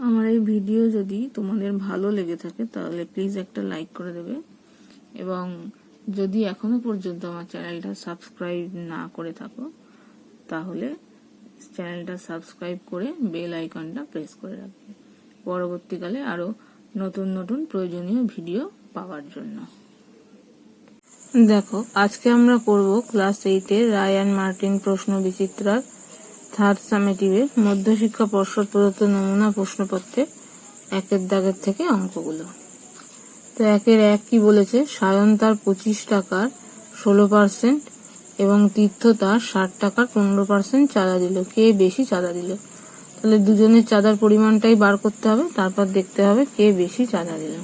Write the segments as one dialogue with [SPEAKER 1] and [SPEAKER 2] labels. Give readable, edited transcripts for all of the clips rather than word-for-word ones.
[SPEAKER 1] আমার এই ভিডিও যদি তোমাদের ভালো লেগে থাকে তাহলে প্লিজ একটা লাইক করে দেবে, এবং যদি এখনো পর্যন্ত আমার চ্যানেলটা সাবস্ক্রাইব না করে থাকো তাহলে চ্যানেলটা সাবস্ক্রাইব করে বেল আইকনটা প্রেস করে রাখবে পরবর্তীকালে আরো নতুন নতুন প্রয়োজনীয় ভিডিও পাওয়ার জন্য। দেখো, আজকে আমরা করব ক্লাস 8 এর রায় অ্যান্ড মার্টিন প্রশ্ন বিচিত্রার থার্ড সামেটিভের মধ্যশিক্ষা পর্ষদ প্রদত্ত নমুনা প্রশ্নপত্রের 1 দাগের থেকে অঙ্কগুলো। তো 1-1 কি বলেছে? সায়ন তার 25 টাকার 16% এবং তীর্থ তার 60 টাকার 15% চাঁদা দিল। কে বেশি চাঁদা দিল? তাহলে দুজনের চাঁদার পরিমাণটাই বার করতে হবে, তারপর দেখতে হবে কে বেশি চাঁদা দিল।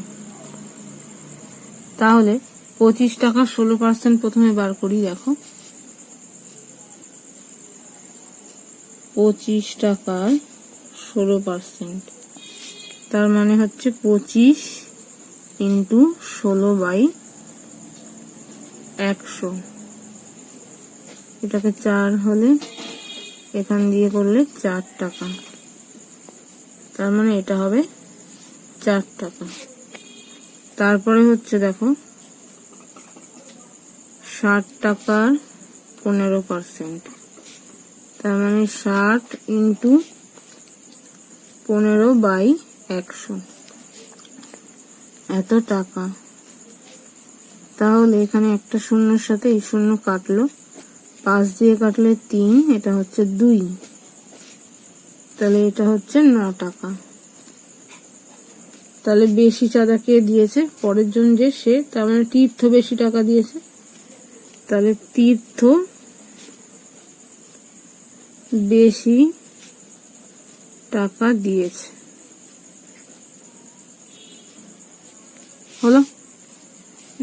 [SPEAKER 1] তাহলে 25 টাকার 16% প্রথমে বার করি। দেখো, 25 টাকার 16%, তার মানে হচ্ছে 25 ইন্টু 16/100। এটাকে 4 হলে এখান দিয়ে করলে 4 টাকা, তার মানে এটা হবে 4 টাকা। তারপরে হচ্ছে দেখো 60 টাকার 15%, তার মানে 60 ইন্টু 15/100, এত টাকা। তাহলে এখানে একটা শূন্যর সাথে এই শূন্য কাটলো, 5 দিয়ে কাটলে 3, এটা হচ্ছে 2, তাহলে এটা হচ্ছে 9 টাকা। তাহলে বেশি চাঁদা কে দিয়েছে? পরের জন যে সে, তার মানে তীর্থ বেশি টাকা দিয়েছে। তাহলে তীর্থ বেশি টাকা দিয়েছে। হলো।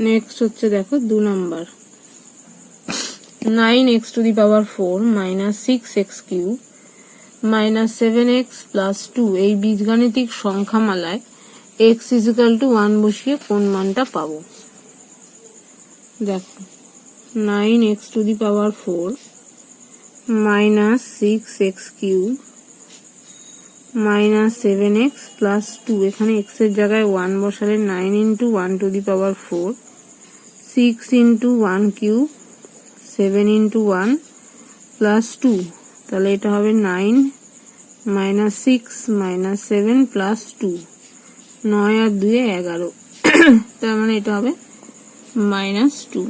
[SPEAKER 1] নেক্সট হচ্ছে দেখো 2 number, 9x to the power 4 minus 6x cube minus 7x plus 2 এই বীজগাণিতিক সংখ্যামালায় x is equal to 1 বসিয়ে কোন মানটা পাবো? দেখো, 9x to the power 4 minus 6x cube minus 7x plus 2, এখানে x এর জায়গায় 1 বসালে 9 into 1 to the power 4, 6 into 1 cube, 7 into 1 plus 2, তাহলে এটা হবে 9 minus 6 minus 7 plus 2, 9 আর 2 11, তার মানে এটা হবে -2,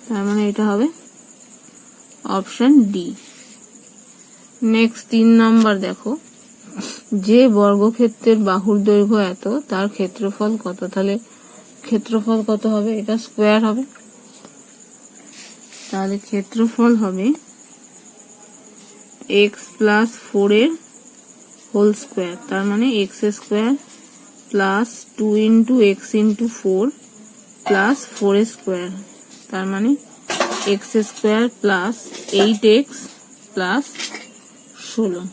[SPEAKER 1] তার মানে এটা হবে অপশন ডি। নেক্সট 3 নাম্বার দেখো, যে বর্গক্ষেত্রের বাহুর দৈর্ঘ্য এত তার ক্ষেত্রফল কত? তাহলে ক্ষেত্রফল কত হবে? এটা স্কোয়ার হবে, তাহলে ক্ষেত্রফল হবে x প্লাস 4 এর হোল স্কোয়ার, তার মানে x square plus 2 into x into 4 plus 4 square, তার মানে x square plus 8x plus 16,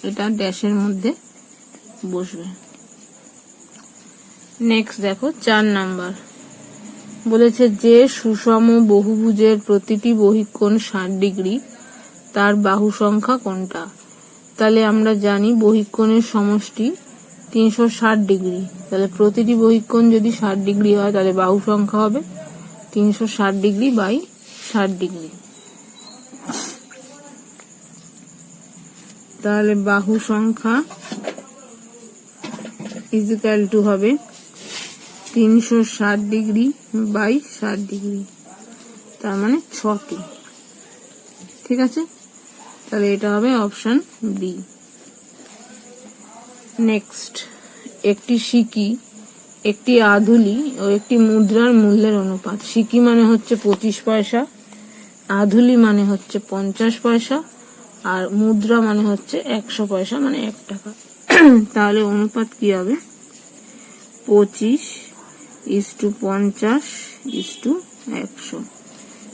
[SPEAKER 1] এটা ড্যাশের মধ্যে বসবে। নেক্সট দেখো 4 নাম্বার বলেছে যে সুষম বহুভুজের প্রতিটি বহিঃকোণ 60 ডিগ্রি, তার বাহু সংখ্যা কোনটা? তাহলে আমরা জানি বহিঃকোণের সমষ্টি 360 ডিগ্রি, তাহলে প্রতিটি বহিঃকোণ যদি 60 ডিগ্রি হয় তাহলে বাহু সংখ্যা হবে 360 ডিগ্রি বাই 60 ডিগ্রি। তাহলে বাহু সংখ্যা ইজ ইকুয়াল টু হবে 360 ডিগ্রি বাই 60 ডিগ্রি, তার মানে 6টি। ঠিক আছে, তাহলে এটা হবে অপশন বি। নেক্সট, একটি সিকি, একটি আধুলি ও একটি মুদ্রার মূল্যের অনুপাত। সিকি মানে হচ্ছে 25 পয়সা, আধুলি মানে হচ্ছে 50 পয়সা, আর মুদ্রা মানে হচ্ছে 100 পয়সা, মানে 1 টাকা। তাহলে অনুপাত কি হবে? 25:50:100,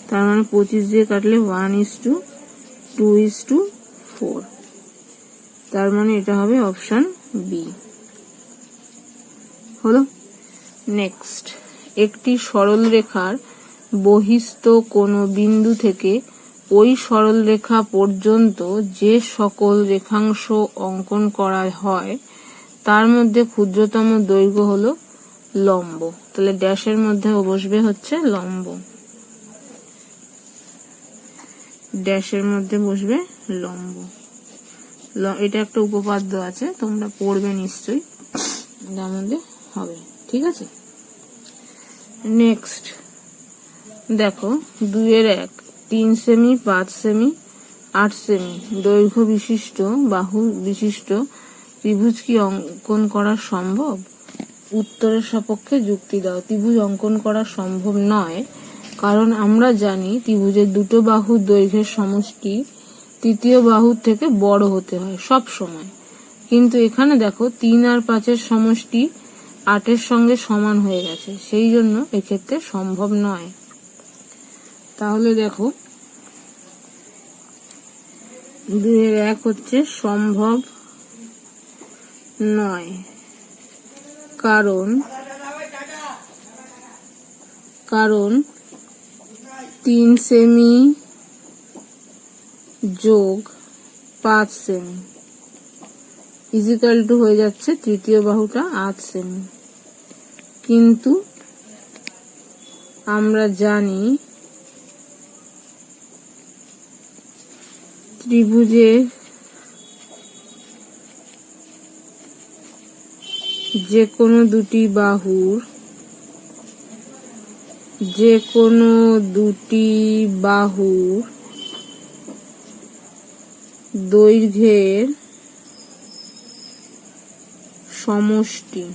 [SPEAKER 1] তার মানে 25 দিয়ে কাটলে 1:2:4, তার মানে এটা হবে অপশন বি। হলো। নেক্সট, একটি সরল রেখার বহিস্থ কোনো বিন্দু থেকে ওই সরলরেখা পর্যন্ত যে সকল রেখাংশ অঙ্কন করা হয় তার মধ্যে ক্ষুদ্রতম দৈর্ঘ্য হলো লম্ব, তাহলে ড্যাশের মধ্যে বসবে হচ্ছে লম্ব, ড্যাশের মধ্যে বসবে লম্ব। এটা একটা উপপাদ্য আছে, তোমরা পড়বে নিশ্চয়ই, এটার মধ্যে হবে। ঠিক আছে, নেক্সট দেখো 2-1 3 সেমি 5 সেমি 8 সেমি দৈর্ঘ্য বিশিষ্ট বাহু বিশিষ্ট ত্রিভুজ কি অঙ্কন করা সম্ভব? উত্তরের সপক্ষে যুক্তি দাও। ত্রিভুজ অঙ্কন করা সম্ভব নয়, কারণ আমরা জানি ত্রিভুজের দুটো বাহুর দৈর্ঘ্যের সমষ্টি তৃতীয় বাহুর থেকে বড় হতে হয় সব সময়, কিন্তু এখানে দেখো 3 আর 5-এর সমষ্টি 8-এর সঙ্গে সমান হয়ে গেছে, সেই জন্য এক্ষেত্রে সম্ভব নয়। তাহলে দেখো 2-1 হচ্ছে সম্ভব নয়, কারণ 3 সেমি যোগ 5 সেমি ইজিক্যাল টু হয়ে যাচ্ছে তৃতীয় বাহুটা 8 সেমি, কিন্তু আমরা জানি ত্রিভুজের যে কোনো দুটি বাহুর দৈর্ঘ্যের সমষ্টি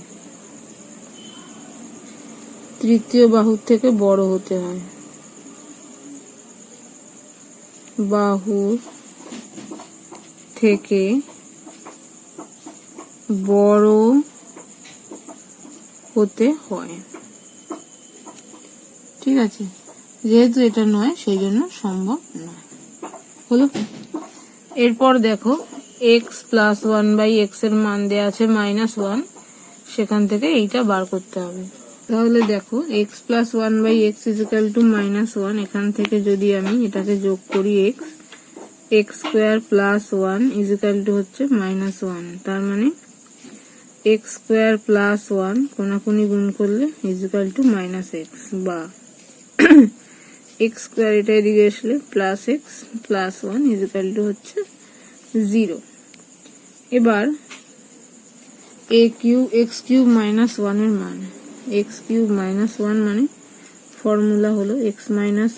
[SPEAKER 1] তৃতীয় বাহুর থেকে বড় হতে হয়, বাহুর থেকে বড় হতে হয়। ঠিক আছে, যেহেতু এটা নয় সেই জন্য সম্ভব নয় হলো। এরপর দেখো x + 1/x এর মান দেয়া আছে -1, সেখান থেকে এইটা বার করতে হবে। তাহলে দেখো x + 1/x = -1, এখান থেকে যদি আমি এটাকে যোগ করি x² + 1 = হচ্ছে -1, তার মানে x² + 1 কোনাকুনি গুণ করলে = -x, বা x² এটা এদিকে আসলে +x + 1 = হচ্ছে 0। এবার x³ - 1 এর মান, x³ - 1 মানে ফর্মুলা হলো x - 1 *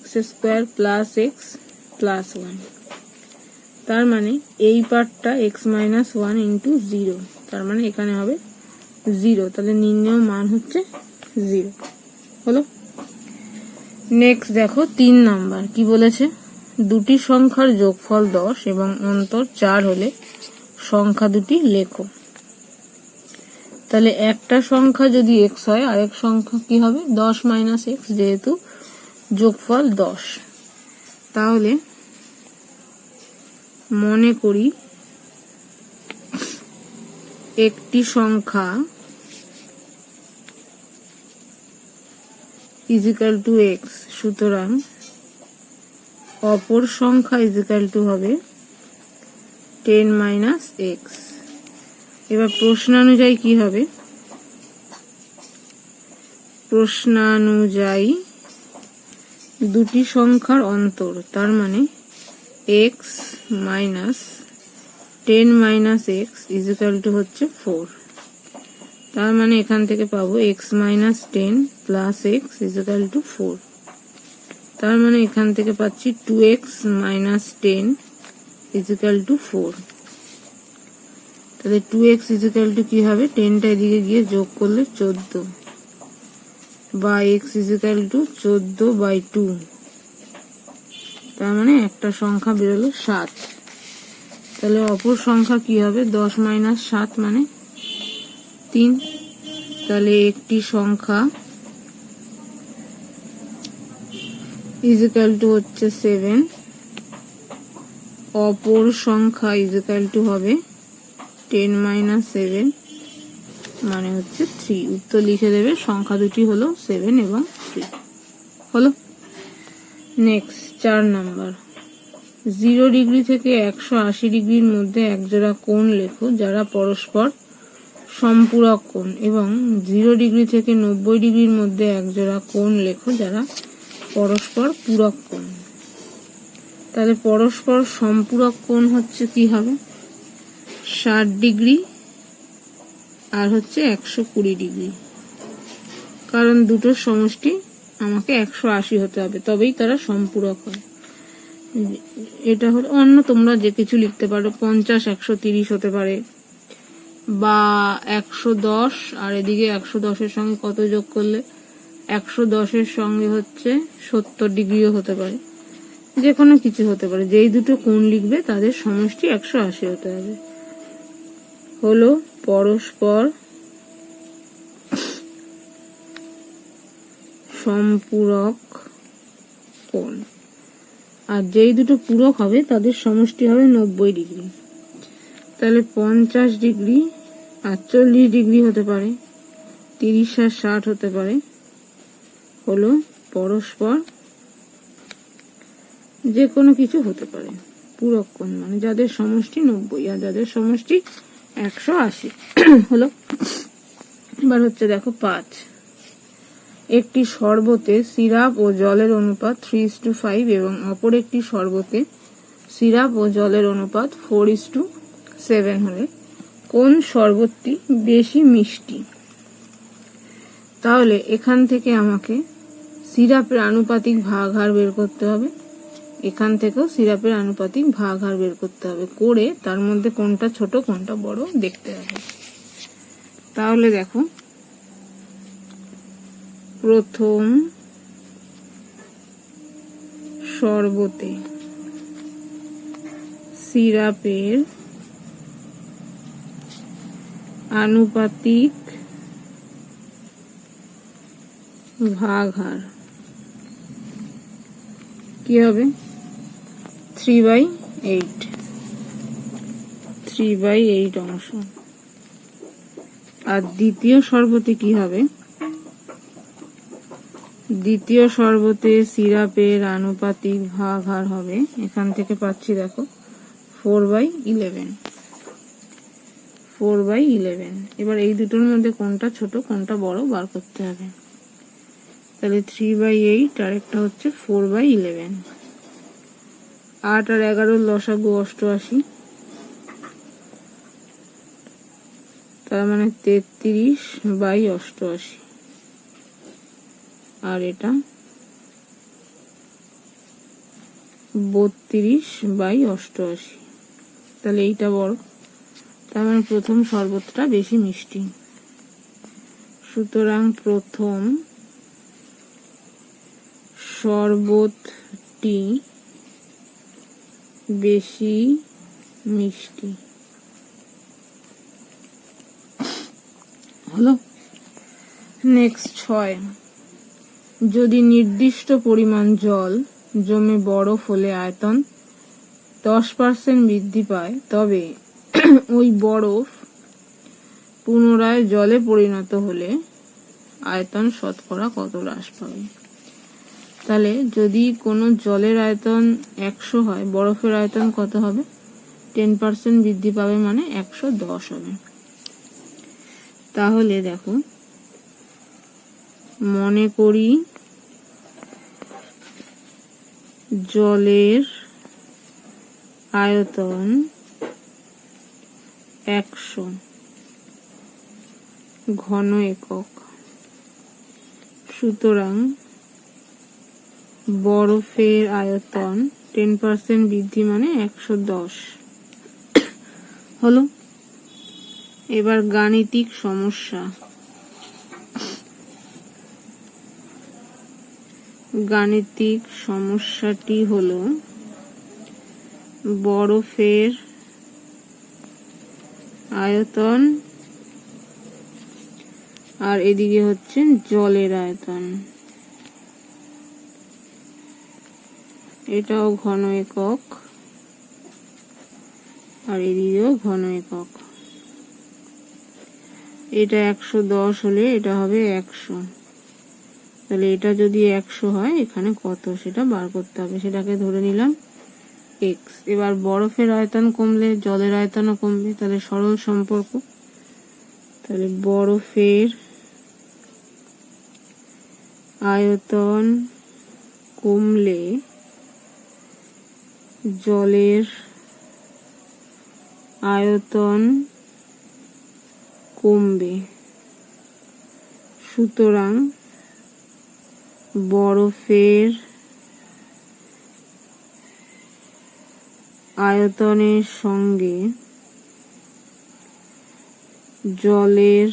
[SPEAKER 1] x² + x + 1, তার মানে এই পার্টটা x - 1 * 0, তার মানে এখানে হবে 0, তাহলে নির্ণেয় মান হচ্ছে 0 হলো। নেক্সট দেখো 3 নাম্বার কি বলেছে, দুটি সংখ্যার যোগফল 10 এবং অন্তর 4 হলে সংখ্যা দুটি লেখো। তাহলে একটা সংখ্যা যদি x হয়, আরেক সংখ্যা কি হবে 10 - x, যেহেতু যোগফল 10। তাহলে মনে করি একটি সংখ্যা = x, সুতরাং অপর সংখ্যা = হবে 10 - x। এবার প্রশ্নানুযায়ী কি হবে, প্রশ্নানুযায়ী দুটি সংখ্যার অন্তর, তার মানে x - 10 - x = হচ্ছে 4, তার মানে এখান থেকে পাবো x - 10 + x = 4, তার মানে এখান থেকে পাচ্ছি 2x - 10 = 4। তাহলে 2x = কি হবে, 10টা এদিকে গিয়ে যোগ করলে 14, বা x = 14/2, তার মানে একটা সংখ্যা বেরোলো 7। তাহলে অপর সংখ্যা কি হবে, 10 - 7 মানে 3, তাহলে একটি সংখ্যা = হচ্ছে 7, অপর সংখ্যা = হবে 10 - 7 মানে হচ্ছে 3। উত্তর লিখে দেবে, সংখ্যা দুটি হলো 7 এবং 3 হলো। নেক্সট 4 নাম্বার, 0 ডিগ্রি থেকে 180 ডিগ্রির মধ্যে একজোড়া কোণ লেখো যারা পরস্পর সম্পূরক কোণ, এবং 0 ডিগ্রি থেকে 90 ডিগ্রির মধ্যে একজোড়া কোণ লেখো যারা পরস্পর পূরক কোণ। তাহলে পরস্পর সম্পূরক কোণ হচ্ছে কি হবে, 60 ডিগ্রি আর হচ্ছে 120 ডিগ্রি, কারণ দুটোর সমষ্টি আমাকে 180 হতে হবে, তবেই তারা সম্পূরক হয়। এটা হলো অন্য, তোমরা যে কিছু লিখতে পারো, 50 130 হতে পারে, বা 110, আর এদিকে 110-এর সঙ্গে কত যোগ করলে 110-এর সঙ্গে হচ্ছে 70 ডিগ্রিও হতে পারে, যে কোনো কিছু হতে পারে। যেই দুটো কোণ লিখবে তাদের সমষ্টি 180 হতে হবে। হলো পরস্পর সম্পূরক কোণ। আর যেই দুটো পূরক হবে তাদের সমষ্টি হবে 90 ডিগ্রি। তাহলে 50 ডিগ্রি আর 40 ডিগ্রি হতে পারে, 30 আর 60 হতে পারে, হলো পরস্পর যে কোনো কিছু হতে পারে পূরক কোণ, মানে যাদের সমষ্টি 90 আর যাদের সমষ্টি 180 হলো। এবার হচ্ছে দেখো 5, একটি শরবতে সিরাপ ও জলের অনুপাত 3:5 এবং অপর একটি শরবতে সিরাপ ও জলের অনুপাত 4:7 হলে কোন শরবতটি বেশি মিষ্টি? তাহলে এখান থেকে আমাকে সিরাপের আনুপাতিক ভাগহার বের করতে হবে, এখান থেকেও সিরাপের আনুপাতিক ভাগহার বের করতে হবে, করে তার মধ্যে কোনটা ছোট কোনটা বড় দেখতে হবে। তাহলে দেখো, প্রথম শরবতে সিরাপের আনুপাতিক ভাগহার কি হবে? 3/8, 3/8 অংশ। আর দ্বিতীয় শরবতে কি হবে? দ্বিতীয় শরবতে সিরাপের আনুপাতিক ভাগহার হবে, এখান থেকে পাচ্ছি দেখো 4/11, 4/11। এবার এই দুটোর মধ্যে কোনটা ছোট কোনটা বড় বার করতে হবে। তাহলে 3/8 আর একটা হচ্ছে 4/11। 8 আর 11 লসাগু 88, তার মানে 33/88। আর এটা 32/88, তাহলে এইটা বড়, তার মানে প্রথম শরবতটা বেশি মিষ্টি। সুতরাং প্রথম শরবতটি বেশি মিষ্টি হলো। নেক্সট 6, যদি নির্দিষ্ট পরিমাণ জল জমে বরফ হলে আয়তন 10% বৃদ্ধি পায়, তবে ওই বরফ পুনরায় জলে পরিণত হলে আয়তন শতকরা কত হ্রাস পাবে? তাহলে যদি কোনো জলের আয়তন 100 হয়, বরফের আয়তন কত হবে? 10% বৃদ্ধি পাবে, মানে 110 হবে। তাহলে দেখো, মনে করি জলের আয়তন 100 ঘন একক, সুতরাং বরফের আয়তন 10% বৃদ্ধি মানে 110 হলো। এবার গাণিতিক সমস্যা। গাণিতিক সমস্যাটি হলো বরফের আয়তন আর এদিকে হচ্ছে জলের আয়তন, এটাও ঘন একক আর এদিকেও ঘন একক। এটা 110 হলে এটা হবে 100, তাহলে এটা যদি 100 হয় এখানে কত সেটা বার করতে হবে। সেটাকে ধরে নিলাম এক্স। এবার বরফের আয়তন কমলে জলের আয়তনও কমবে, তাহলে সরল সম্পর্ক। তাহলে বরফের আয়তন কমলে জলের আয়তন কমবে, সুতরাং বরফের আয়তনের সঙ্গে জলের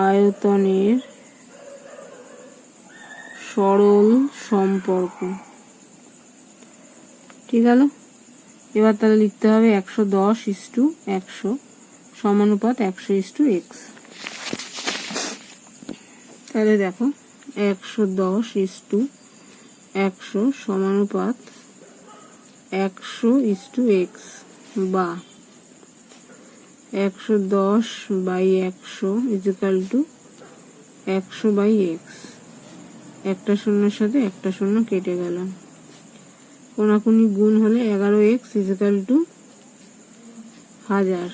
[SPEAKER 1] আয়তনের সরল সম্পর্ক। ঠিক গেল। এবার তাহলে লিখতে হবে 110:100 সমানুপাত 100:x। তাহলে দেখো 110:100 সমানুপাত 100:x বা 110/100 ইকুয়াল টু 100/x। একটা শূন্যের সাথে একটা শূন্য কেটে গেল, কোনাকুনি গুণ হলে 11x equal to 1000,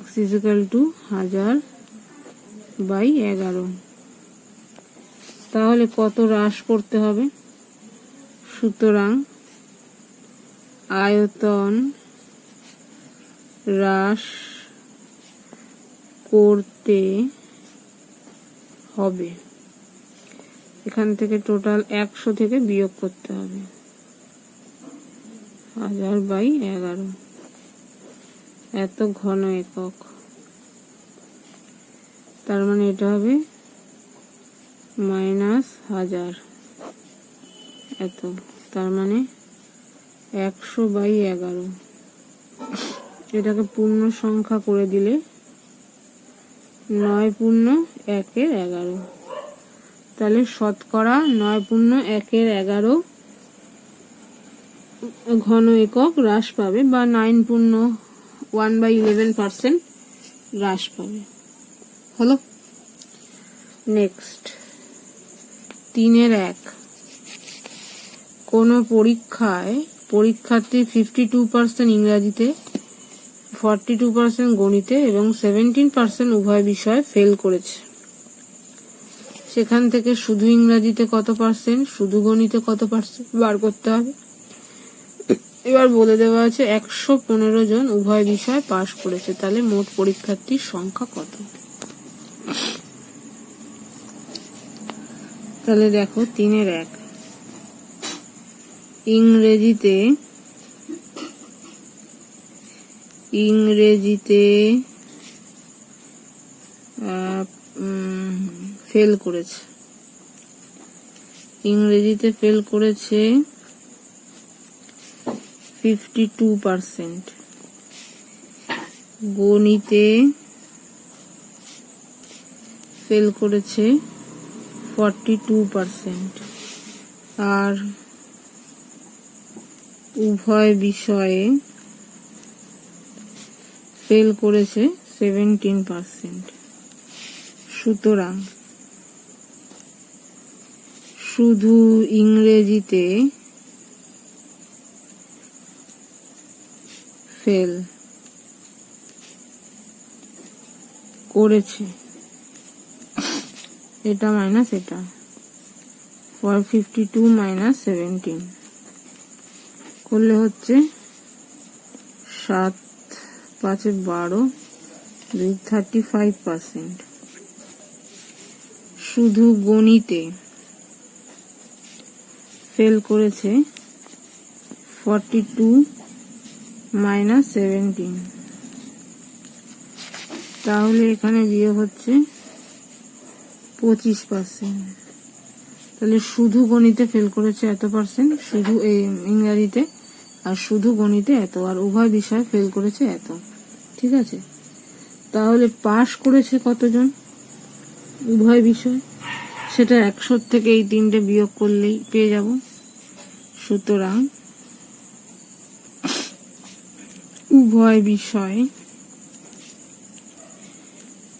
[SPEAKER 1] x equal to 1000/11। তাহলে কত হ্রাস করতে হবে? সুতরাং আয়তন হ্রাস করতে হবে। এখান থেকে টোটাল 100 থেকে বিয়োগ করতে হবে 1000/11, এত ঘন একক। তার মানে এটা হবে -1000 এত, তার মানে 100/11। এটাকে পূর্ণ সংখ্যা করে দিলে 9×1=11। তাহলে শতকরা 9×1=11 ঘন একক হ্রাস পাবে, বা 9.1/11% হ্রাস পাবে। হলো। নেক্সট 3-1। কোন পরীক্ষার্থী 52% ইংরাজিতে, 42% গণিতে এবং 17% উভয় বিষয়ে ফেল করেছে। সেখান থেকে শুধু ইংরাজিতে কত পার্সেন্ট, শুধু গণিতে কত পার্সেন্ট বার করতে হবে। এবার বলে দেওয়া আছে 115 জন উভয় বিষয় পাশ করেছে, তাহলে মোট পরীক্ষার্থীর সংখ্যা কত? তাহলে দেখো 3-1। ইংরেজিতে ফেল করেছে, 52%, গণিতে ফেল করেছে 42%, আর উভয় বিষয়ে ফেল করেছে 17%। সুতরাং শুধু ইংরেজিতে ফেল করেছে, এটা মাইনাস এটা, 52 - 17 করলে হচ্ছে 7×5=12, 35%। শুধু গণিতে ফেল করেছে 42 - 17, তাহলে এখানে বিয়োগ হচ্ছে 25%। তাহলে শুধু গণিতে ফেল করেছে এত পার্সেন্ট, শুধু ইংরাজিতে, আর শুধু গণিতে এত, আর উভয় বিষয়ে ফেল করেছে এত। ঠিক আছে। তাহলে পাশ করেছে কতজন উভয় বিষয়, সেটা 100 থেকে এই 3টে বিয়োগ করলেই পেয়ে যাব। সুতরাং উভয় বিষয়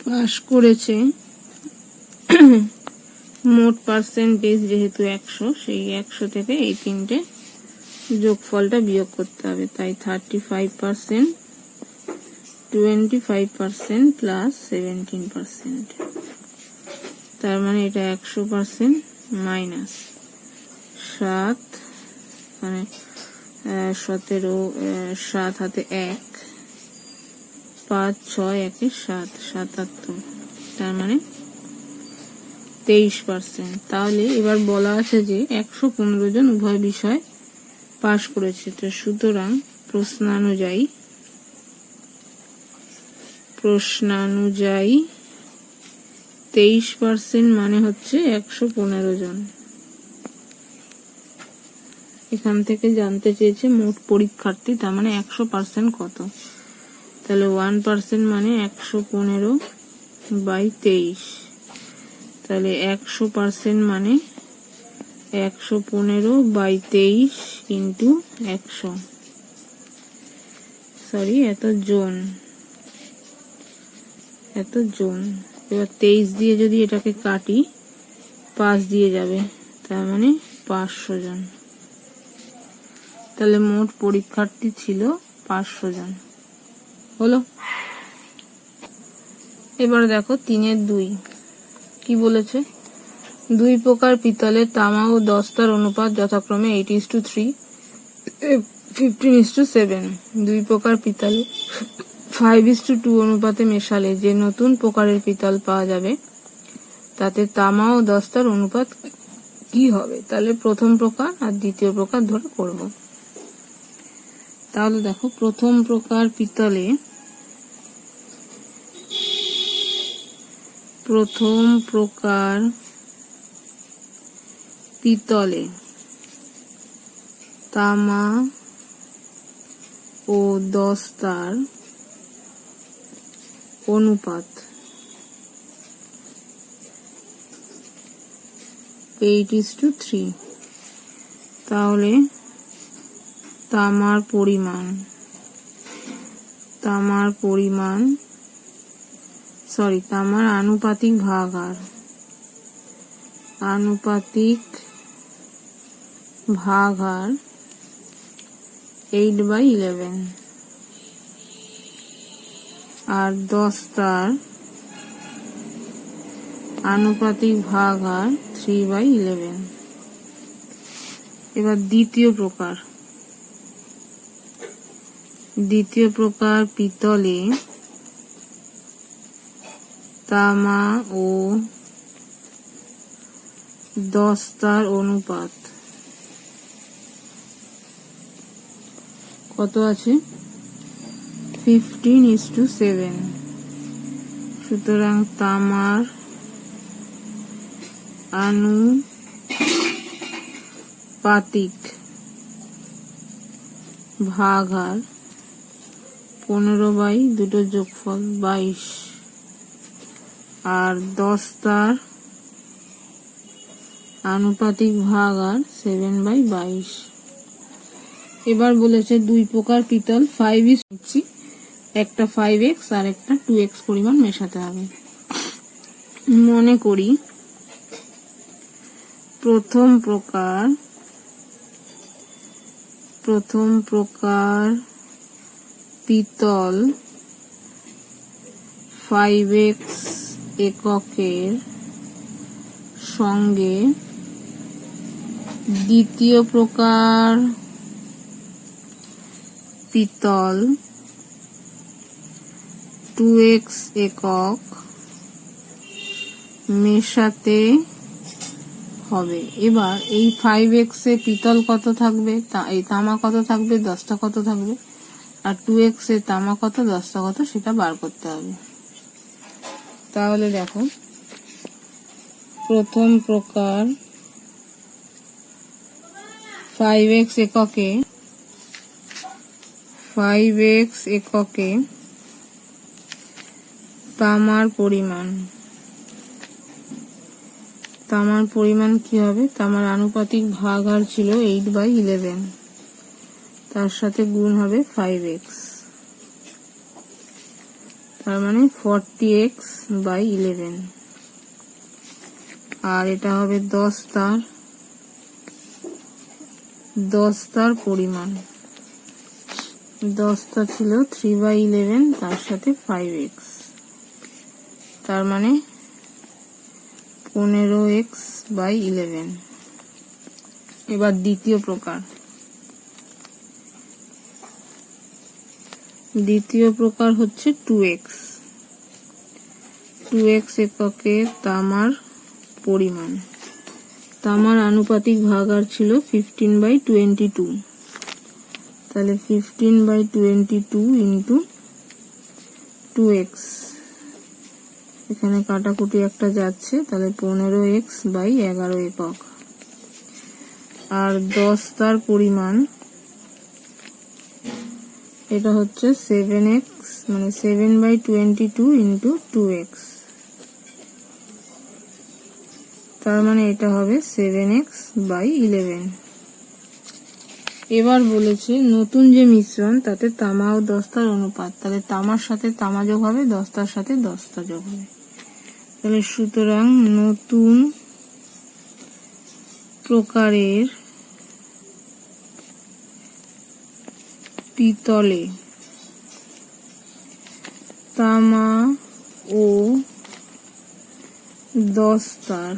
[SPEAKER 1] পাশ করেছে মোট পার্সেন্টেজ যেহেতু 100, সেই 100 থেকে এই তিনটে যোগফলটা বিয়োগ করতে হবে। তাই 35%, 25% প্লাস 17%। তার মানে এটা 100% মাইনাস 7, মানে 17, 7 হাতে 1, 5, 6, 1, 7, 77। তার মানে 23%। তাহলে এবার বলা আছে যে 115 জন উভয় বিষয় পাশ করেছে। তো সুতরাং প্রশ্নানুযায়ী 23% মানে হচ্ছে 115 জন। এখান থেকে জানতে চেয়েছে মোট পরীক্ষার্থী, তার মানে 100% কত। তাহলে 1% মানে 115/23। তাহলে 100% মানে 115/23 ইন্টু 100, সরি এত জন। এবার 23 দিয়ে যদি এটাকে কাটি 5 দিয়ে যাবে, তার মানে 500 জন। তাহলে মোট পরীক্ষার্থী ছিল 500 জন। হলো। এবার দেখো 3-2 কি বলেছে, 2 প্রকার পিতলের তামা ও দস্তার অনুপাত যথাক্রমে 8:3, 15:7। 2 প্রকার পিতলে 5:2 অনুপাতে মেশালে যে নতুন প্রকারের পিতল পাওয়া যাবে তাতে তামা ও দস্তার অনুপাত কি হবে। তাহলে প্রথম প্রকার আর দ্বিতীয় প্রকার ধরে করব। তাহলে দেখো প্রথম প্রকার পিতলে তামা ও দস্তার অনুপাত 8:3। তাহলে তামার আনুপাতিক ভাগার 8/11 আর দস্তার আনুপাতিক ভাগার 3/11। এবার দ্বিতীয় প্রকার পিতলে তামা ও দস্তার অনুপাত কত আছে, 15:7। সুতরাং তামার আনুপাতিক ভাগার 15/2 যোগফল 22 আর দস্তার আনুপাতিক ভাগার 7/22। এবার বলেছে 2 প্রকার পিতল 5:, একটা 5x আর একটা 2x পরিমাণ মেশাতে হবে। মনে করি প্রথম প্রকার পিতল 5x এককের সঙ্গে দ্বিতীয় প্রকার পিতল 2x একক মেশাতে হবে। এবার এই 5x এ পিতল কত থাকবে, এই তামা কত থাকবে, দস্তা কত থাকবে, আর 2x এ তামা কত, দস্তা কত, সেটা বার করতে হবে। তাহলে দেখো প্রথম প্রকার 5x এককে তামার পরিমাণ কি হবে, তামার আনুপাতিক ভাগার ছিল 8/11, তার সাথে গুণ হবে 5x, তার মানে 40x/11। আর এটা হবে 10 তার পরিমাণ। 10টা ছিল 3/11, তার সাথে 5x, তার মানে 15x/11। এবার দ্বিতীয় প্রকার হচ্ছে 2x। 2x এককে তামার পরিমাণ। তামার আনুপাতিক ভাগার ছিল 15/22, তাহলে 15/22 ইন্টু 2x, এখানে কাটাকুটি একটা যাচ্ছে, তাহলে 15x/11 একক। আর 10 তার পরিমাণ এটা হচ্ছে 7x, মানে 7/22 ইন্টু 2x, তার মানে এটা হবে 7x/11। এবার বলেছে নতুন যে মিশ্রণ তাতে তামা ও দস্তার অনুপাত, তাহলে তামার সাথে তামা যোগ হবে, দস্তার সাথে দস্তা যোগ হবে। তাহলে সুতরাং নতুন প্রকারের পিতলে তামা ও দস্তার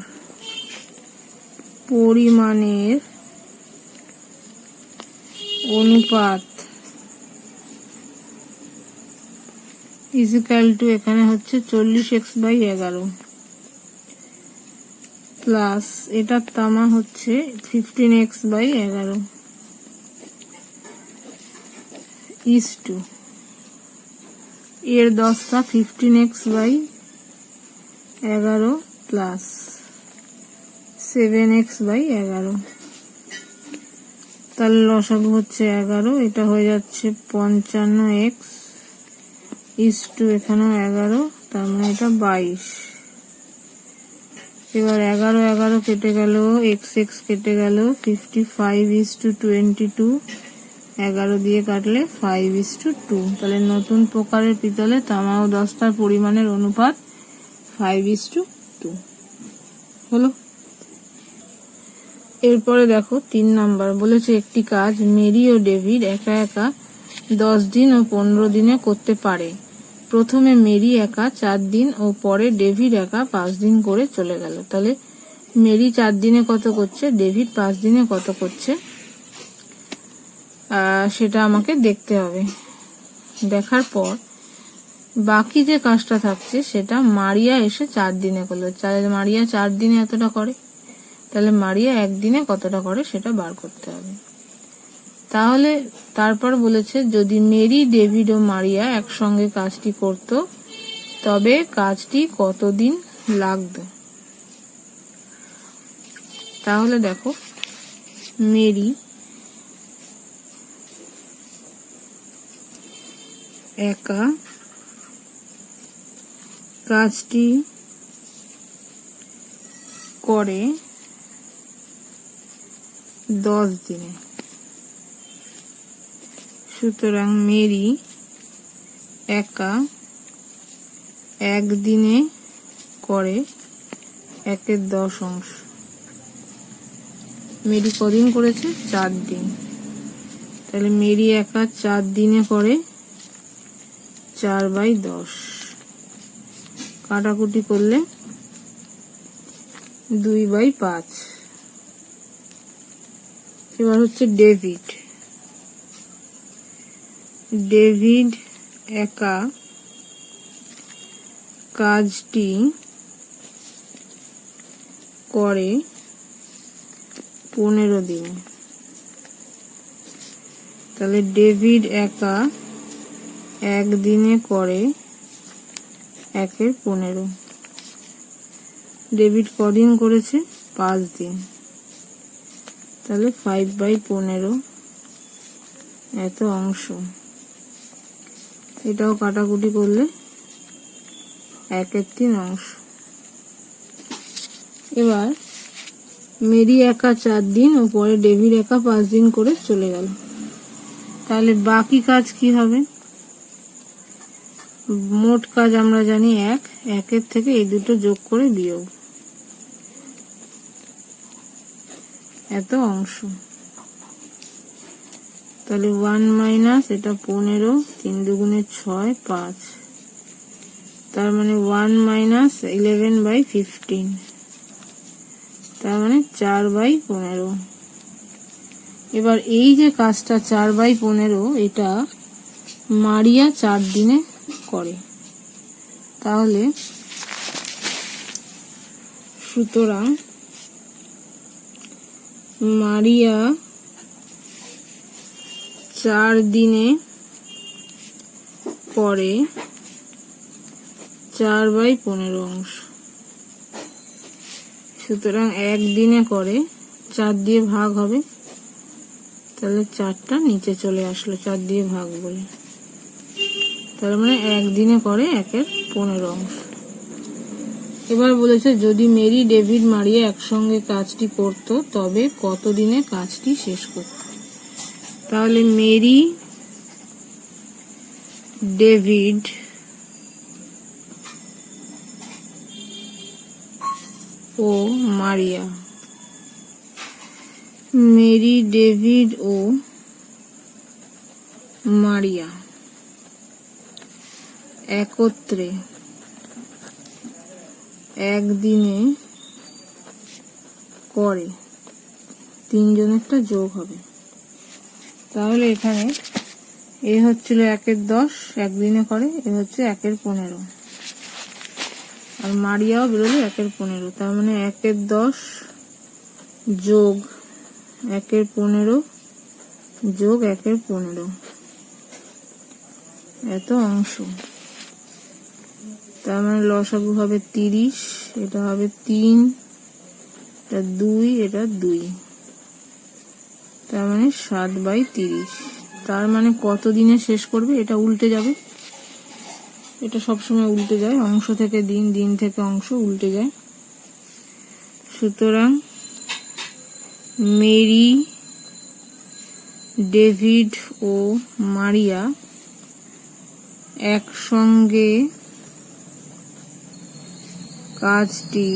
[SPEAKER 1] পরিমাণের অনুপাত ইজিক্যাল টু, এখানে হচ্ছে 40x/11 প্লাস এটার তামা হচ্ছে 15x/11 ইস টু এর দস্তা 15x/11 প্লাস 7x/11, তাহলে লসাগু হচ্ছে 11, এটা হয়ে যাচ্ছে 55x ইস টু এখানেও 11, তার মানে এটা 22। এবার 11 কেটে গেল, x কেটে গেল, 55:22, 11 দিয়ে কাটলে 5:2। তাহলে নতুন প্রকারের পিতলে তামা ও দস্তার পরিমাণের অনুপাত 5:2 হলো। এরপরে দেখো 3 নাম্বার বলেছে একটি কাজ মেরি ও ডেভিড একা একা 10 দিন ও 15 দিনে করতে পারে। প্রথমে মেরি একা 4 দিন ও পরে ডেভিড একা 5 দিন করে চলে গেল। তাহলে মেরি 4 দিনে কত করছে, ডেভিড 5 দিনে কত করছে, সেটা আমাকে দেখতে হবে। দেখার পর বাকি যে কাজটা থাকছে সেটা মারিয়া এসে 4 দিনে করলো। তাহলে মারিয়া 4 দিনে এতটা করে, তাহলে মারিয়া 1 দিনে কতটা করে সেটা বার করতে হবে। তাহলে তারপর বলেছে যদি মেরি, ডেভিড ও মারিয়া একসঙ্গে কাজটি করত তবে কাজটি কতদিন লাগতো। তাহলে দেখো মেরি একা কাজটি করে 10 দিনে, সুতরাং মেরি একা 1 দিনে করে 1/10 অংশ। মেরি কদিন করেছে, 4 দিন, তাহলে মেরি একা 4 দিনে করে 4/10, কাটাকুটি করলে 2/5। এবার হচ্ছে ডেভিড একা কাজটি করে 15 দিনে, তাহলে ডেভিড একা 1 দিনে করে 1/15। ডেভিড কদিন করেছে, 5 দিন, তাহলে 5/15 এত অংশ। এটাও কাটাকুটি করলে 1/3 অংশ। এবার মেরি একা 4 দিন ও পরে ডেভিড একা 5 দিন করে চলে গেল। তাহলে বাকি কাজ কি হবে, মোট কাজ আমরা জানি 1, 1 থেকে এই দুটো যোগ করে বিয়োগ, এত অংশ। তাহলে 1 মাইনাস এটা 15, 3 দুগুণে 6, 5, তার মানে 1 মাইনাস 11/15, তার মানে 4/15। এবার এই যে কাজটা 4/15 এটা মারিয়া 4 দিনে করে। তাহলে সুতরাং মারিয়া 4 দিনে করে 4/15 অংশ। সুতরাং 1 দিনে করে 4 দিয়ে ভাগ হবে, তাহলে 4টা নিচে চলে আসলো 4 দিয়ে ভাগ বলে। তার মানে 1 দিনে করে 1/15 অংশ। এবার বলেছে যদি মেরি, ডেভিড, মারিয়া একসঙ্গে কাজটি করত তবে কত দিনে কাজটি শেষ করত। তাহলে মেরি, ডেভিড ও মারিয়া, মেরি, ডেভিড ও মারিয়া একত্রে 1 দিনে করে, 3 জনেরটা যোগ হবে। তাহলে এখানে এ হচ্ছিল 1/10, 1 দিনে করে, এ হচ্ছে 1/15, আর মারিয়াও বেরোলো 1/15। তার মানে 1/10 যোগ 1/15 যোগ 1/15, এত অংশ। তার মানে লসাগু হবে 30, এটা হবে 3, এটা 2, এটা 2, তার মানে 7/30। তার মানে কত দিনে শেষ করবে? এটা উল্টে যাবে, এটা সবসময় উল্টে যায়, অংশ থেকে দিন, দিন থেকে অংশ উল্টে যায়। সুতরাং মেরি, ডেভিড ও মারিয়া একসঙ্গে কাজটি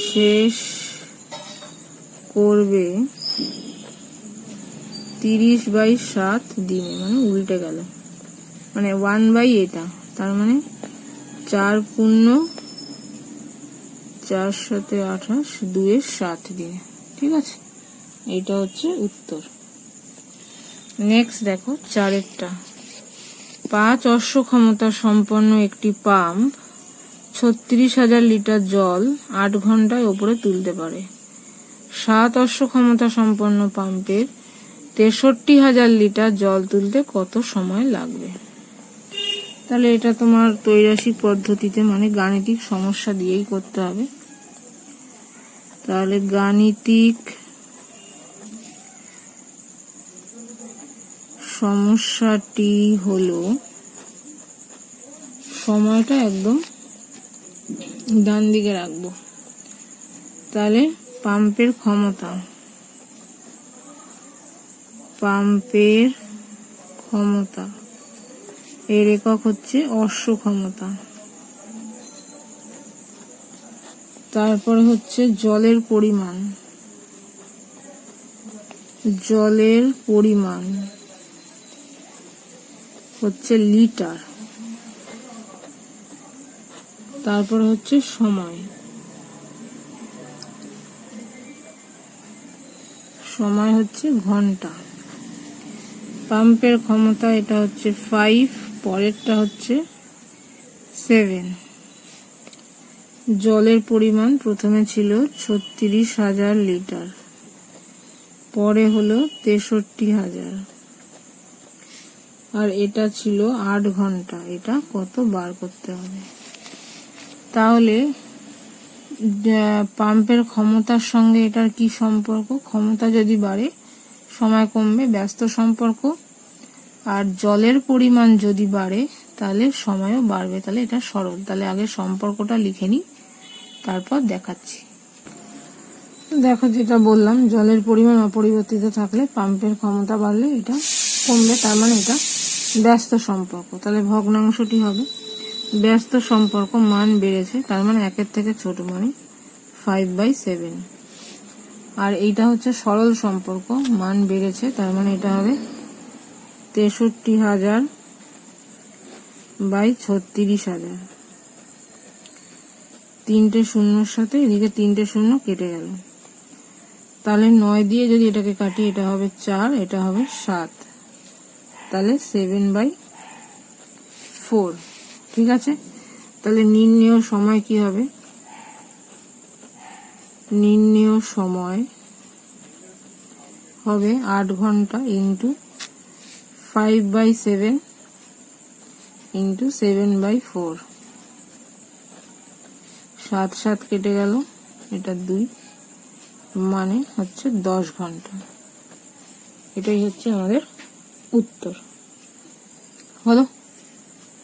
[SPEAKER 1] শেষ করবে 30/7 দিনে, মানে উল্টে গেল, মানে 1 এটা, তার মানে 4 পূর্ণ 4 7 28, 2 7 দিনে। ঠিক আছে, এইটা হচ্ছে উত্তর। নেক্সট দেখো 4এরটা। 5 অশ্ব ক্ষমতা সম্পন্ন একটি পাম্প 36,000 লিটার জল 8 ঘন্টায় ওপরে তুলতে পারে। 7 অশ্ব ক্ষমতা সম্পন্ন পাম্পের 63,000 লিটার জল তুলতে কত সময় লাগবে? তাহলে এটা তোমার ত্রৈরাসিক পদ্ধতিতে, মানে গাণিতিক সমস্যা দিয়েই করতে হবে। তাহলে গাণিতিক সমস্যাটি হলো, সময়টা একদম ডান দিকে রাখবো। তাহলে পাম্পের ক্ষমতা, পাম্পের ক্ষমতা এর একক হচ্ছে অশ্ব ক্ষমতা। তারপরে হচ্ছে জলের পরিমাণ, জলের পরিমাণ হচ্ছে লিটার। তারপরে হচ্ছে সময়, সময় হচ্ছে ঘন্টা। পাম্পের ক্ষমতা এটা হচ্ছে 5, পরেরটা হচ্ছে 7। জলের পরিমাণ প্রথমে ছিল 36,000 লিটার, পরে হলো 63,000, আর এটা ছিল 8 ঘন্টা। এটা কত বার করতে হবে? তাহলে পাম্পের ক্ষমতার সঙ্গে এটার কি সম্পর্ক? ক্ষমতা যদি বাড়ে সময় কমবে, ব্যস্ত সম্পর্ক। আর জলের পরিমাণ যদি বাড়ে তাহলে সময়ও বাড়বে। তাহলে এটা সরল। তাহলে আগে সম্পর্কটা লিখে নিই, তারপর দেখাচ্ছি। দেখো যেটা বললাম, জলের পরিমাণ অপরিবর্তিত থাকলে পাম্পের ক্ষমতা বাড়লে এটা কমবে, তার মানে এটা ব্যস্ত সম্পর্ক। তাহলে ভগ্নাংশটি হবে ব্যস্ত সম্পর্ক, মান বেড়েছে, তার মানে 1-এর থেকে ছোট, মানে 5/7। আর এইটা হচ্ছে সরল সম্পর্ক, মান বেড়েছে, তার মানে এটা হবে 63,000/36,000। তিনটে শূন্যর সাথে এদিকে তিনটে শূন্য কেটে গেল, তাহলে 9 দিয়ে যদি এটাকে কাটি এটা হবে 4, এটা হবে 7, তাহলে 7/4। ঠিক আছে, তাহলে নির্ণেয় সময় কি হবে? নির্ণেয় সময় হবে 8 ঘন্টা ইন্টু 5/7 ইন্টু 7/4। 7 7 কেটে গেল, এটা 2, মানে হচ্ছে 10 ঘন্টা। এটাই হচ্ছে আমাদের উত্তর। হলো।